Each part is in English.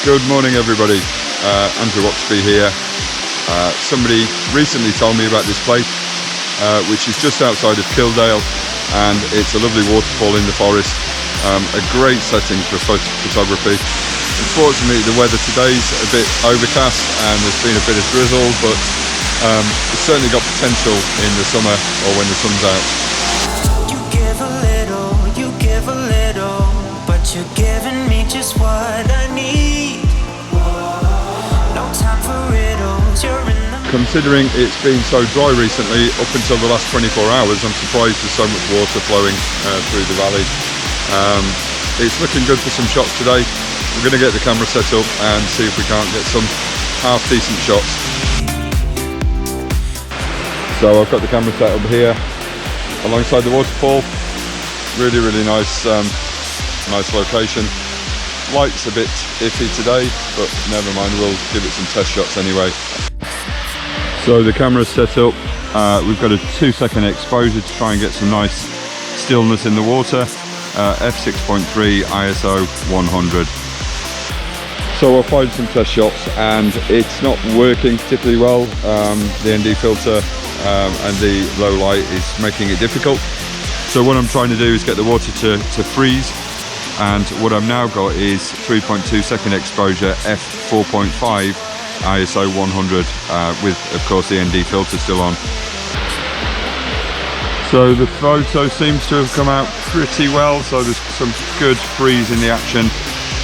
Good morning everybody, Andrew Oxby here. Somebody recently told me about this place which is just outside of Kildale, and it's a lovely waterfall in the forest, a great setting for photography. Unfortunately the weather today's a bit overcast and there's been a bit of drizzle, but it's certainly got potential in the summer or when the sun's out. You give a little, but you're giving me just what I need. No time for riddles, you're in the... Considering it's been so dry recently, up until the last 24 hours, I'm surprised there's so much water flowing through the valley. It's looking good for some shots today. We're going to get the camera set up and see if we can't get some half decent shots. So I've got the camera set up here alongside the waterfall. Really nice, nice location. Light's a bit iffy today, but never mind, we'll give it some test shots anyway. So the camera's set up, we've got a 2-second exposure to try and get some nice stillness in the water, f6.3 ISO 100. So I fired some test shots and it's not working particularly well. The ND filter and the low light is making it difficult. So what I'm trying to do is get the water to freeze, and what I've now got is 3.2 second exposure f4.5 ISO 100 with of course the ND filter still on. So the photo seems to have come out pretty well, so there's some good freeze in the action.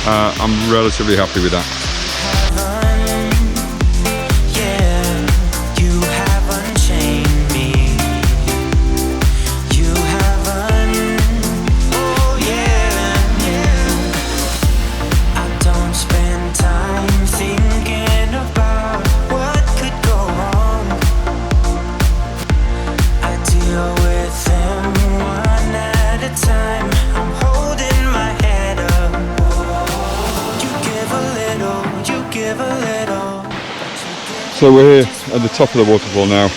I'm relatively happy with that. So we're here at the top of the waterfall now.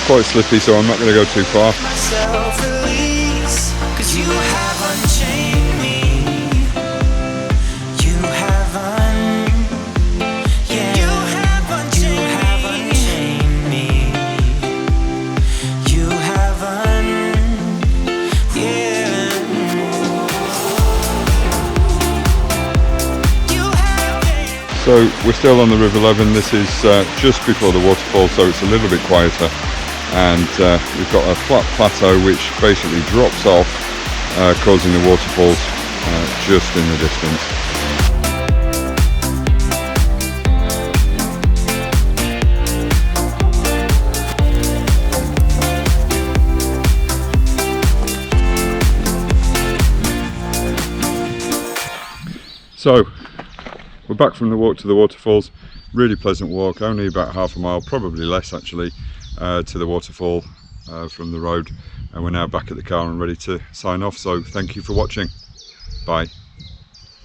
Quite slippy, so I'm not going to go too far. So we're still on the River Leven. This is just before the waterfall, so it's a little bit quieter, and we've got a flat plateau which basically drops off, causing the waterfalls just in the distance. So we're back from the walk to the waterfalls. Really pleasant walk, only about half a mile, probably less actually, to the waterfall from the road, and we're now back at the car and ready to sign off. So thank you for watching. Bye.